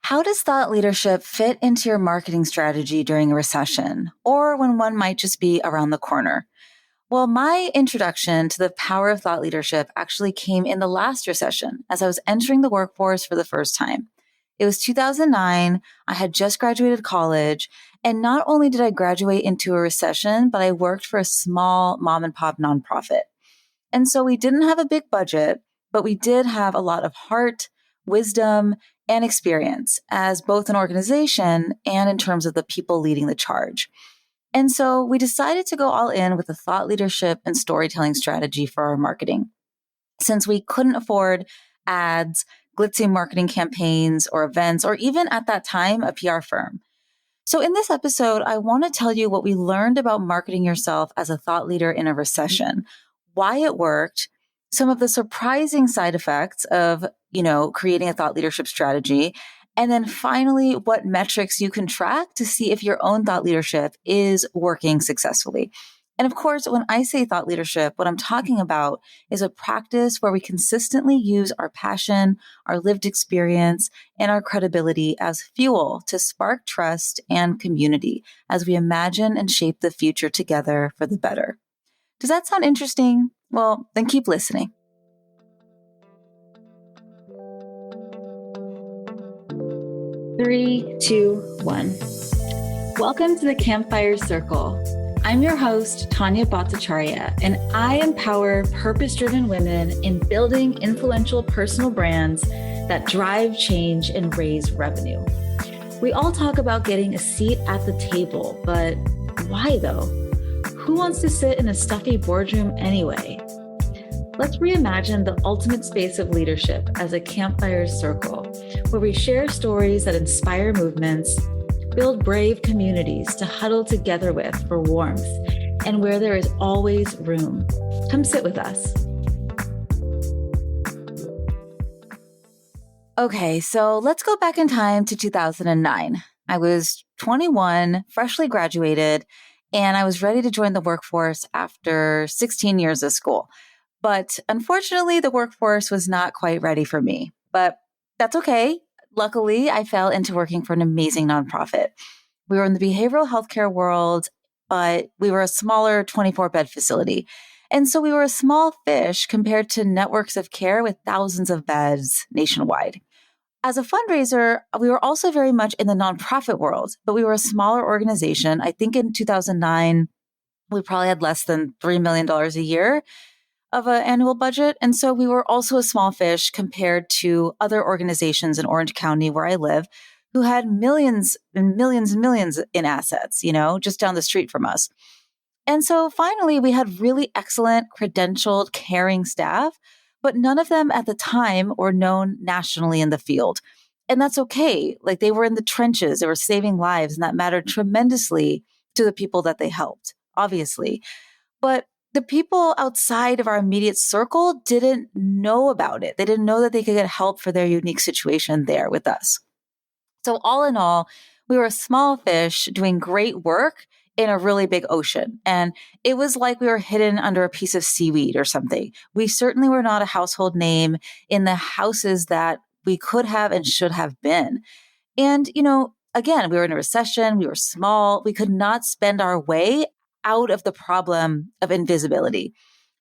How does thought leadership fit into your marketing strategy during a recession or when one might just be around the corner? Well, my introduction to the power of thought leadership actually came in the last recession as I was entering the workforce for the first time. It was 2009. I had just graduated college. And not only did I graduate into a recession, but I worked for a small mom and pop nonprofit. And so we didn't have a big budget, but we did have a lot of heart, wisdom, and experience as both an organization and in terms of the people leading the charge. And so we decided to go all in with a thought leadership and storytelling strategy for our marketing. Since we couldn't afford ads, glitzy marketing campaigns, or events, or even at that time, a PR firm. So in this episode, I want to tell you what we learned about marketing yourself as a thought leader in a recession, why it worked, some of the surprising side effects of, creating a thought leadership strategy, and then finally, what metrics you can track to see if your own thought leadership is working successfully. And of course, when I say thought leadership, what I'm talking about is a practice where we consistently use our passion, our lived experience, and our credibility as fuel to spark trust and community as we imagine and shape the future together for the better. Does that sound interesting? Well, then keep listening. Three, two, one. Welcome to the Campfire Circle. I'm your host, Tanya Bhattacharya, and I empower purpose-driven women in building influential personal brands that drive change and raise revenue. We all talk about getting a seat at the table, but why though? Who wants to sit in a stuffy boardroom anyway? Let's reimagine the ultimate space of leadership as a campfire circle, where we share stories that inspire movements, build brave communities to huddle together with for warmth, and where there is always room. Come sit with us. Okay, so let's go back in time to 2009. I was 21, freshly graduated, and I was ready to join the workforce after 16 years of school. But unfortunately, the workforce was not quite ready for me. But that's okay. Luckily, I fell into working for an amazing nonprofit. We were in the behavioral healthcare world, but we were a smaller 24-bed facility. And so we were a small fish compared to networks of care with thousands of beds nationwide. As a fundraiser, we were also very much in the nonprofit world, but we were a smaller organization. I think in 2009, we probably had less than $3 million a year of an annual budget. And so we were also a small fish compared to other organizations in Orange County where I live who had millions and millions and millions in assets, just down the street from us. And so finally, we had really excellent, credentialed, caring staff, but none of them at the time were known nationally in the field. And that's okay. Like they were in the trenches, they were saving lives, and that mattered tremendously to the people that they helped, obviously. But the people outside of our immediate circle didn't know about it. They didn't know that they could get help for their unique situation there with us. So all in all, we were a small fish doing great work in a really big ocean. And it was like we were hidden under a piece of seaweed or something. We certainly were not a household name in the houses that we could have and should have been. And, again, we were in a recession. We were small. We could not spend our way out of the problem of invisibility.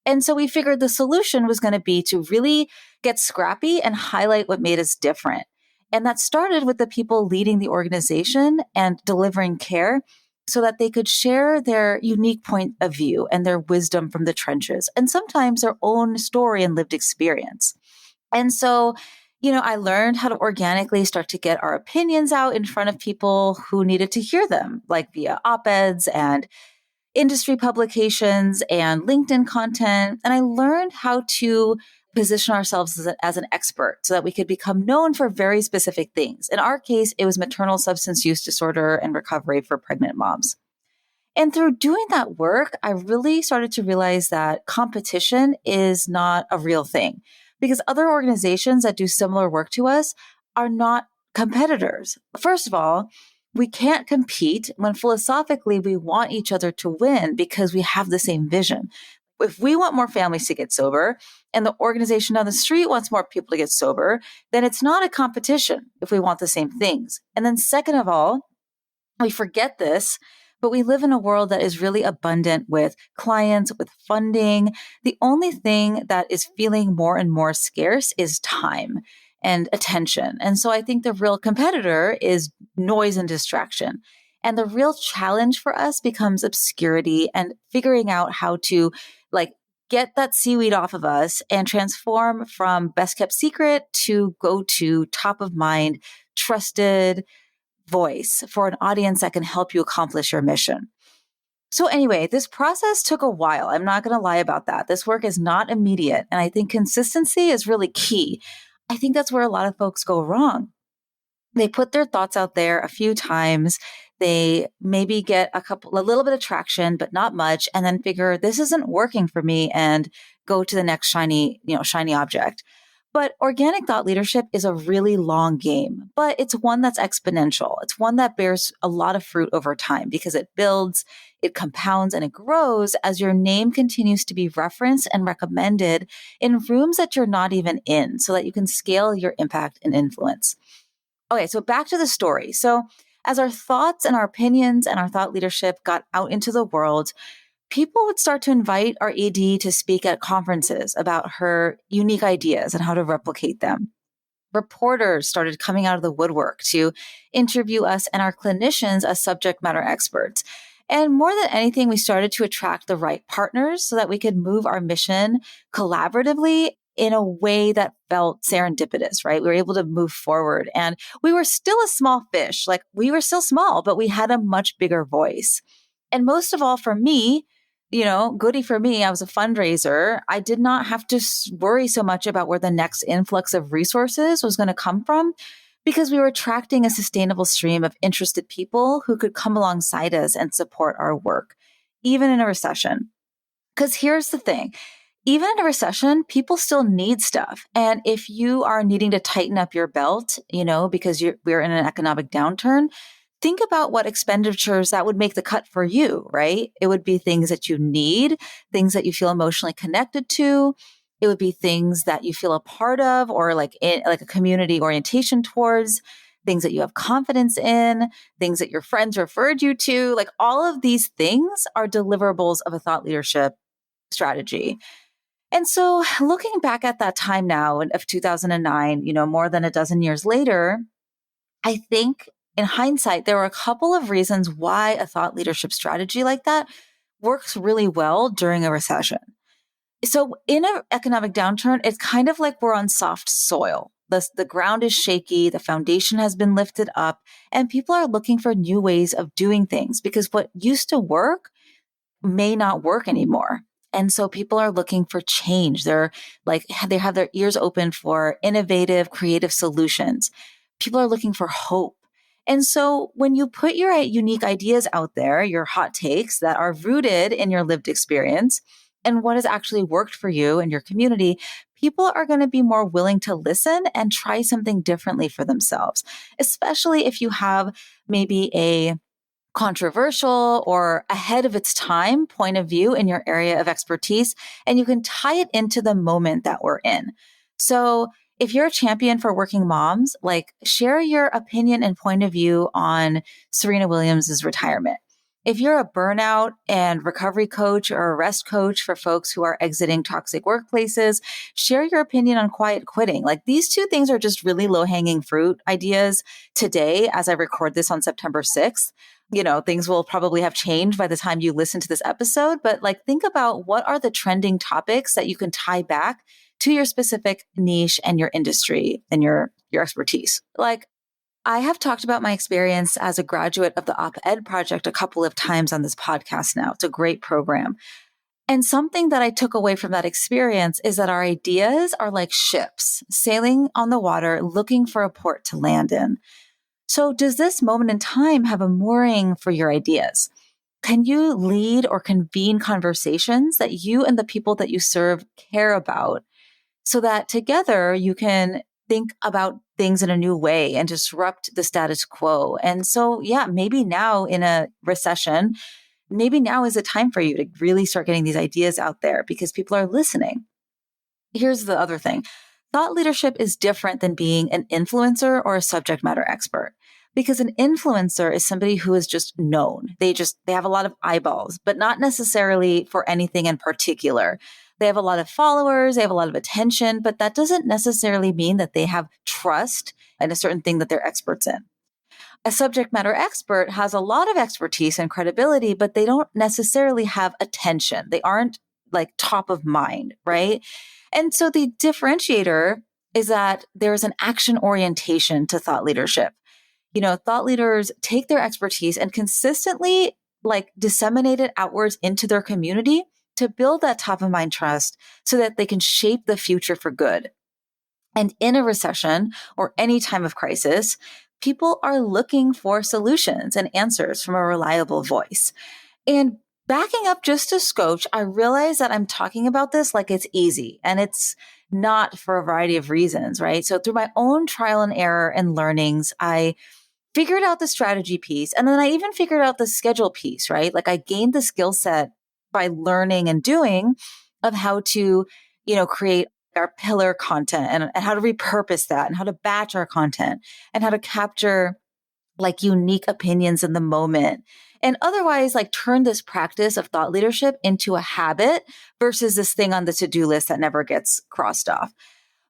And so we figured the solution was going to be to really get scrappy and highlight what made us different. And that started with the people leading the organization and delivering care so that they could share their unique point of view and their wisdom from the trenches, and sometimes their own story and lived experience. And so, I learned how to organically start to get our opinions out in front of people who needed to hear them, like via op-eds and industry publications and LinkedIn content. And I learned how to position ourselves as an expert so that we could become known for very specific things. In our case, it was maternal substance use disorder and recovery for pregnant moms. And through doing that work, I really started to realize that competition is not a real thing because other organizations that do similar work to us are not competitors. First of all, we can't compete when philosophically we want each other to win because we have the same vision. if we want more families to get sober and the organization down the street wants more people to get sober, then it's not a competition if we want the same things. And then second of all, we forget this, but we live in a world that is really abundant with clients, with funding. The only thing that is feeling more and more scarce is time and attention. And so I think the real competitor is noise and distraction. And the real challenge for us becomes obscurity and figuring out how to like get that seaweed off of us and transform from best kept secret to go to top of mind, trusted voice for an audience that can help you accomplish your mission. So anyway, this process took a while. I'm not going to lie about that. This work is not immediate. And I think consistency is really key. I think that's where a lot of folks go wrong. They put their thoughts out there a few times. They maybe get a little bit of traction, but not much, and then figure this isn't working for me and go to the next shiny object. But organic thought leadership is a really long game, but it's one that's exponential. It's one that bears a lot of fruit over time because it builds, it compounds, and it grows as your name continues to be referenced and recommended in rooms that you're not even in so that you can scale your impact and influence. Okay, so back to the story. So as our thoughts and our opinions and our thought leadership got out into the world, people would start to invite our ED to speak at conferences about her unique ideas and how to replicate them. Reporters started coming out of the woodwork to interview us and our clinicians as subject matter experts. And more than anything, we started to attract the right partners so that we could move our mission collaboratively in a way that felt serendipitous, right? We were able to move forward and we were still a small fish. Like we were still small, but we had a much bigger voice. And most of all for me, goody for me, I was a fundraiser. I did not have to worry so much about where the next influx of resources was going to come from because we were attracting a sustainable stream of interested people who could come alongside us and support our work, even in a recession. Because here's the thing. Even in a recession, people still need stuff. And if you are needing to tighten up your belt, because we're in an economic downturn, think about what expenditures that would make the cut for you, right? It would be things that you need, things that you feel emotionally connected to. It would be things that you feel a part of or like a community orientation towards, things that you have confidence in, things that your friends referred you to. Like all of these things are deliverables of a thought leadership strategy. And so looking back at that time now of 2009, more than a dozen years later, I think in hindsight, there were a couple of reasons why a thought leadership strategy like that works really well during a recession. So in an economic downturn, it's kind of like we're on soft soil. The ground is shaky, the foundation has been lifted up, and people are looking for new ways of doing things because what used to work may not work anymore. And so people are looking for change. They have their ears open for innovative, creative solutions. People are looking for hope. And so when you put your unique ideas out there, your hot takes that are rooted in your lived experience and what has actually worked for you and your community, people are going to be more willing to listen and try something differently for themselves, especially if you have maybe a controversial or ahead of its time point of view in your area of expertise, and you can tie it into the moment that we're in. So if you're a champion for working moms, share your opinion and point of view on Serena Williams' retirement. If you're a burnout and recovery coach or a rest coach for folks who are exiting toxic workplaces, share your opinion on quiet quitting. These two things are just really low-hanging fruit ideas today as I record this on September 6th. Things will probably have changed by the time you listen to this episode, but think about what are the trending topics that you can tie back to your specific niche and your industry and your expertise. I have talked about my experience as a graduate of the Op-Ed Project a couple of times on this podcast now. It's a great program. And something that I took away from that experience is that our ideas are like ships sailing on the water, looking for a port to land in. So does this moment in time have a mooring for your ideas? Can you lead or convene conversations that you and the people that you serve care about so that together you can think about things in a new way and disrupt the status quo? And so, maybe now in a recession, maybe now is the time for you to really start getting these ideas out there because people are listening. Here's the other thing. Thought leadership is different than being an influencer or a subject matter expert. Because an influencer is somebody who is just known. They have a lot of eyeballs, but not necessarily for anything in particular. They have a lot of followers, they have a lot of attention, but that doesn't necessarily mean that they have trust in a certain thing that they're experts in. A subject matter expert has a lot of expertise and credibility, but they don't necessarily have attention. They aren't like top of mind, right? And so the differentiator is that there's an action orientation to thought leadership. Thought leaders take their expertise and consistently disseminate it outwards into their community to build that top of mind trust so that they can shape the future for good. And in a recession or any time of crisis, people are looking for solutions and answers from a reliable voice. And backing up just a scotch, I realize that I'm talking about this like it's easy, and it's not for a variety of reasons, right? So through my own trial and error and learnings, I figured out the strategy piece. And then I even figured out the schedule piece, right? I gained the skill set by learning and doing of how to, create our pillar content and how to repurpose that and how to batch our content and how to capture unique opinions in the moment. And otherwise, turn this practice of thought leadership into a habit versus this thing on the to-do list that never gets crossed off.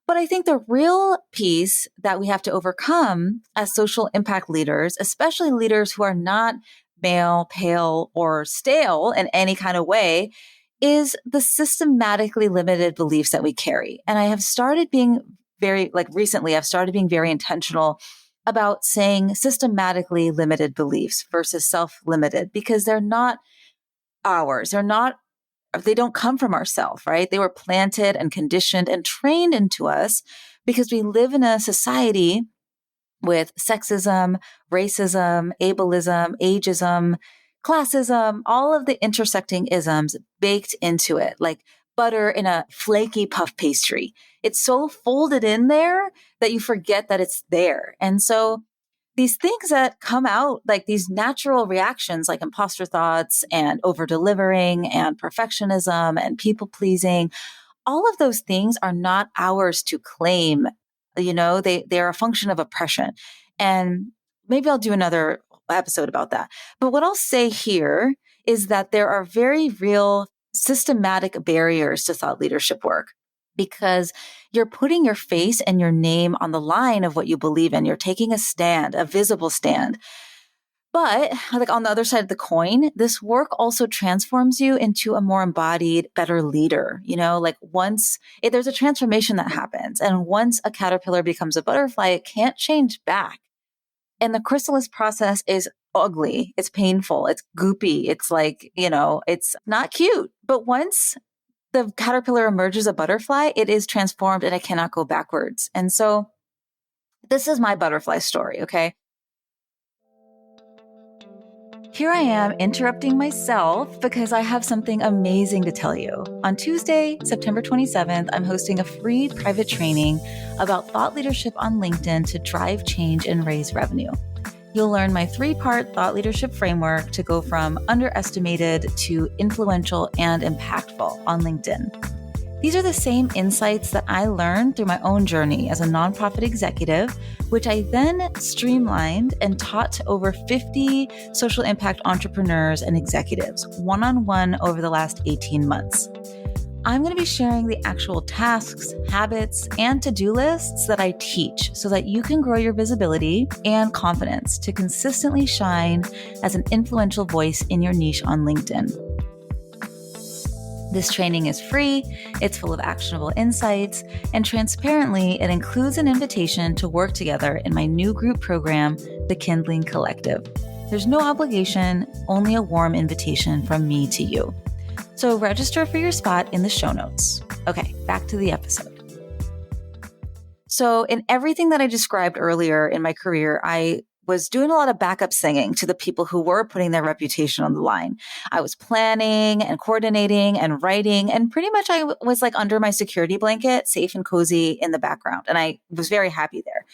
But I think the real piece that we have to overcome as social impact leaders, especially leaders who are not male, pale, or stale in any kind of way, is the systematically limited beliefs that we carry. And I have started being recently, I've started being very intentional about saying systematically limited beliefs versus self-limited, because they're not ours. They don't come from ourselves, right? They were planted and conditioned and trained into us because we live in a society with sexism, racism, ableism, ageism, classism, all of the intersecting isms baked into it, like butter in a flaky puff pastry. It's so folded in there that you forget that it's there. And so these things that come out, like these natural reactions, like imposter thoughts and over delivering and perfectionism and people pleasing, all of those things are not ours to claim. They're a function of oppression. And maybe I'll do another episode about that. But what I'll say here is that there are very real systematic barriers to thought leadership work, because you're putting your face and your name on the line of what you believe in. You're taking a stand, a visible stand. But on the other side of the coin, this work also transforms you into a more embodied, better leader. There's a transformation that happens. And once a caterpillar becomes a butterfly, it can't change back. And the chrysalis process is ugly. It's painful. It's goopy. It's it's not cute. But once the caterpillar emerges a butterfly, it is transformed and it cannot go backwards. And so this is my butterfly story, okay? Here I am interrupting myself because I have something amazing to tell you. On Tuesday, September 27th, I'm hosting a free private training about thought leadership on LinkedIn to drive change and raise revenue. You'll learn my 3-part thought leadership framework to go from underestimated to influential and impactful on LinkedIn. These are the same insights that I learned through my own journey as a nonprofit executive, which I then streamlined and taught to over 50 social impact entrepreneurs and executives one-on-one over the last 18 months. I'm going to be sharing the actual tasks, habits, and to-do lists that I teach so that you can grow your visibility and confidence to consistently shine as an influential voice in your niche on LinkedIn. This training is free, it's full of actionable insights, and transparently, it includes an invitation to work together in my new group program, The Kindling Collective. There's no obligation, only a warm invitation from me to you. So register for your spot in the show notes. Okay, back to the episode. So in everything that I described earlier in my career, I was doing a lot of backup singing to the people who were putting their reputation on the line. I was planning and coordinating and writing, and pretty much I was under my security blanket, safe and cozy in the background. And I was very happy there.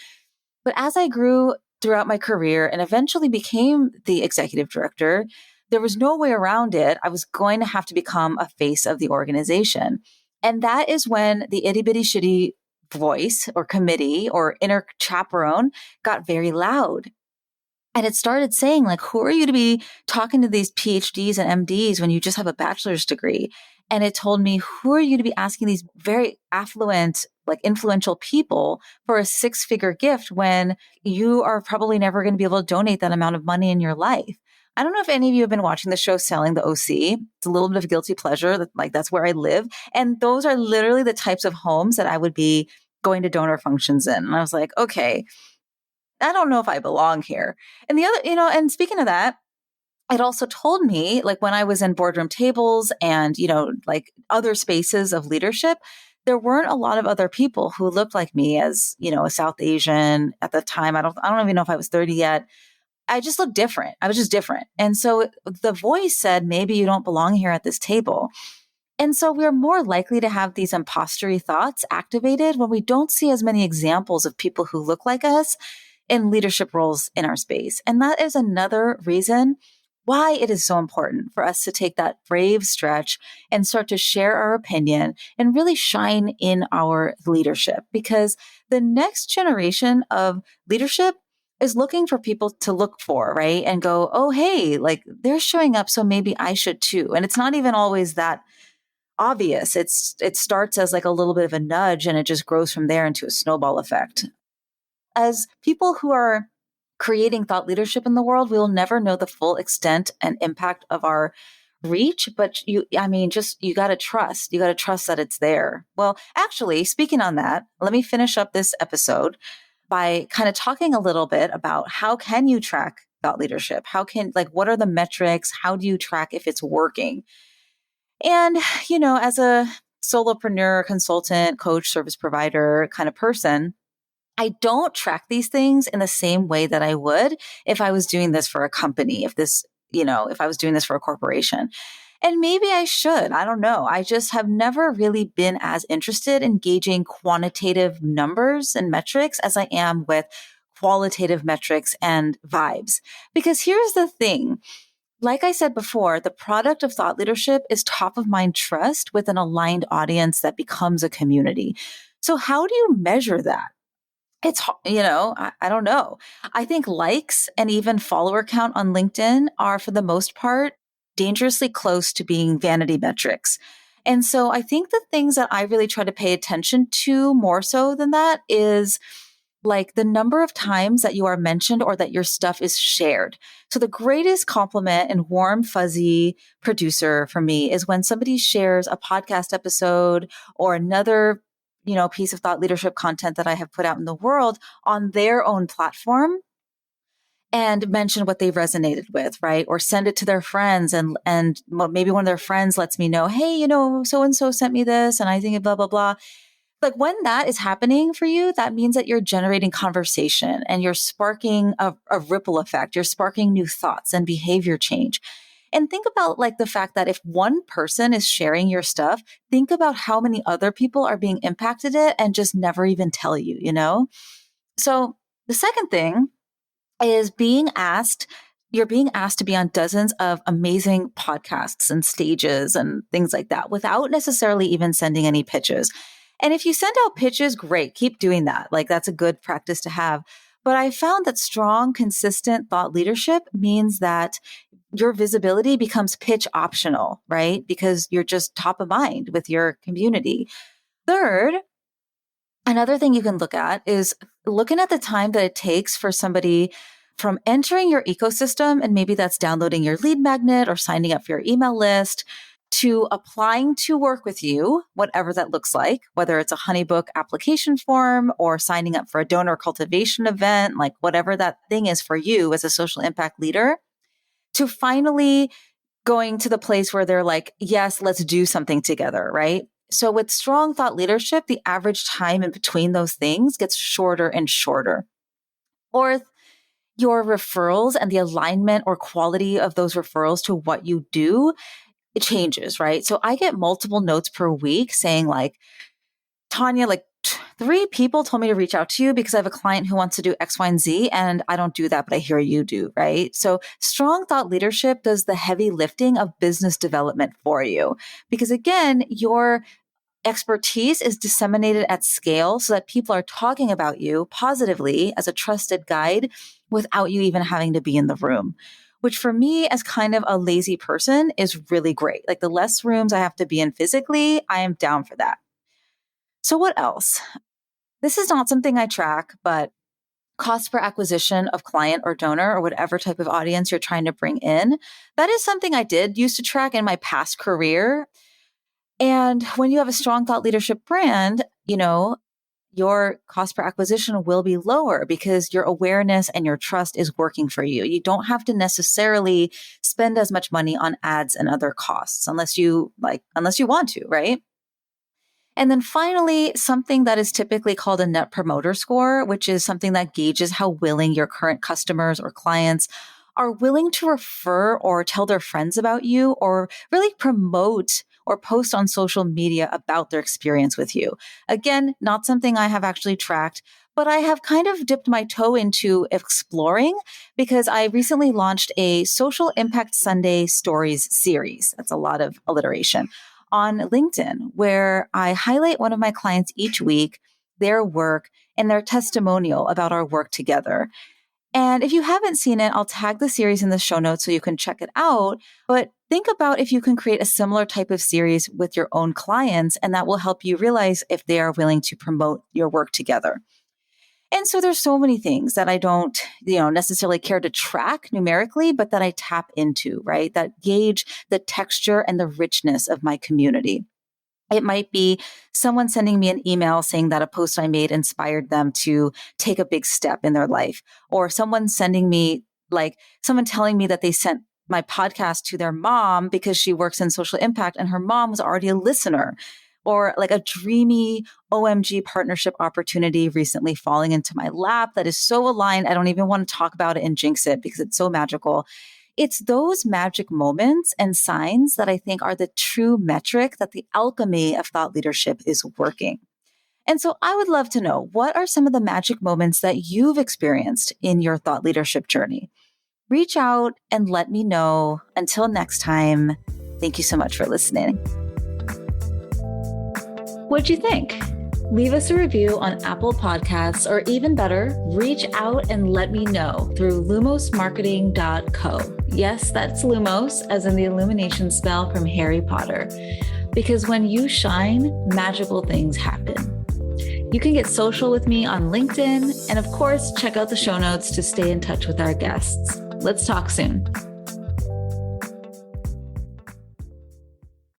But as I grew throughout my career and eventually became the executive director, there was no way around it. I was going to have to become a face of the organization. And that is when the itty bitty shitty voice or committee or inner chaperone got very loud. And it started saying, like, who are you to be talking to these PhDs and MDs when you just have a bachelor's degree? And it told me, who are you to be asking these very affluent, like influential people for a 6-figure gift when you are probably never going to be able to donate that amount of money in your life? I don't know if any of you have been watching the show Selling the OC. It's a little bit of a guilty pleasure. Like, that's where I live. And those are literally the types of homes that I would be going to donor functions in. And I was like, okay, I don't know if I belong here. And the other, and speaking of that, it also told me, like, when I was in boardroom tables and, like other spaces of leadership, there weren't a lot of other people who looked like me as, a South Asian at the time. I don't even know if I was 30 yet. I just looked different. I was just different. And so the voice said, maybe you don't belong here at this table. And so we're more likely to have these impostery thoughts activated when we don't see as many examples of people who look like us in leadership roles in our space. And that is another reason why it is so important for us to take that brave stretch and start to share our opinion and really shine in our leadership, because the next generation of leadership is looking for people to look for, right? And go, oh, hey, like they're showing up, so maybe I should too. And it's not even always that obvious. It starts as like a little bit of a nudge and it just grows from there into a snowball effect. As people who are creating thought leadership in the world, we will never know the full extent and impact of our reach, but you got to trust. You got to trust that it's there. Well, actually, speaking on that, let me finish up this episode by kind of talking a little bit about how can you track thought leadership? What are the metrics? How do you track if it's working? And, as a solopreneur, consultant, coach, service provider kind of person, I don't track these things in the same way that I would if I was doing this for a company, if I was doing this for a corporation. And maybe I should. I don't know. I just have never really been as interested in gauging quantitative numbers and metrics as I am with qualitative metrics and vibes. Because here's the thing. Like I said before, the product of thought leadership is top of mind trust with an aligned audience that becomes a community. So how do you measure that? It's, I don't know. I think likes and even follower count on LinkedIn are, for the most part, dangerously close to being vanity metrics. And so I think the things that I really try to pay attention to more so than that is like the number of times that you are mentioned or that your stuff is shared. So the greatest compliment and warm, fuzzy producer for me is when somebody shares a podcast episode or another piece of thought leadership content that I have put out in the world on their own platform and mention what they've resonated with, right? Or send it to their friends and maybe one of their friends lets me know, hey, so-and-so sent me this and I think blah, blah, blah. Like when that is happening for you, that means that you're generating conversation and you're sparking a ripple effect. You're sparking new thoughts and behavior change. And think about like the fact that if one person is sharing your stuff, think about how many other people are being impacted it and just never even tell you, So the second thing is you're being asked to be on dozens of amazing podcasts and stages and things like that without necessarily even sending any pitches. And if you send out pitches, great, keep doing that. Like that's a good practice to have. But I found that strong, consistent thought leadership means that your visibility becomes pitch optional, right? Because you're just top of mind with your community. Third, another thing you can look at is looking at the time that it takes for somebody from entering your ecosystem, and maybe that's downloading your lead magnet or signing up for your email list, to applying to work with you, whatever that looks like, whether it's a Honeybook application form or signing up for a donor cultivation event, like whatever that thing is for you as a social impact leader, to finally going to the place where they're like, yes, let's do something together, right? So with strong thought leadership, the average time in between those things gets shorter and shorter. Fourth, your referrals and the alignment or quality of those referrals to what you do, it changes, right? So I get multiple notes per week saying like, Tanya, like 3 people told me to reach out to you because I have a client who wants to do X, Y, and Z, and I don't do that, but I hear you do, right? So strong thought leadership does the heavy lifting of business development for you. Because again, your expertise is disseminated at scale so that people are talking about you positively as a trusted guide without you even having to be in the room, which for me as kind of a lazy person is really great. Like the less rooms I have to be in physically, I am down for that. So what else? This is not something I track, but cost per acquisition of client or donor or whatever type of audience you're trying to bring in, that is something I did used to track in my past career. And when you have a strong thought leadership brand, your cost per acquisition will be lower because your awareness and your trust is working for you. You don't have to necessarily spend as much money on ads and other costs unless you want to, right? And then finally, something that is typically called a net promoter score, which is something that gauges how willing your current customers or clients are willing to refer or tell their friends about you or really promote or post on social media about their experience with you. Again, not something I have actually tracked, but I have kind of dipped my toe into exploring because I recently launched a Social Impact Sunday Stories series. That's a lot of alliteration on LinkedIn, where I highlight one of my clients each week, their work, and their testimonial about our work together. And if you haven't seen it, I'll tag the series in the show notes so you can check it out. But think about if you can create a similar type of series with your own clients, and that will help you realize if they are willing to promote your work together. And so there's so many things that I don't, necessarily care to track numerically, but that I tap into, right? That gauge the texture and the richness of my community. It might be someone sending me an email saying that a post I made inspired them to take a big step in their life, or someone telling me that they sent my podcast to their mom because she works in social impact and her mom was already a listener, or like a dreamy OMG partnership opportunity recently falling into my lap that is so aligned. I don't even want to talk about it and jinx it because it's so magical. It's those magic moments and signs that I think are the true metric that the alchemy of thought leadership is working. And so I would love to know, what are some of the magic moments that you've experienced in your thought leadership journey? Reach out and let me know. Until next time, thank you so much for listening. What'd you think? Leave us a review on Apple Podcasts, or even better, reach out and let me know through lumosmarketing.co. Yes, that's Lumos, as in the illumination spell from Harry Potter. Because when you shine, magical things happen. You can get social with me on LinkedIn, and of course, check out the show notes to stay in touch with our guests. Let's talk soon.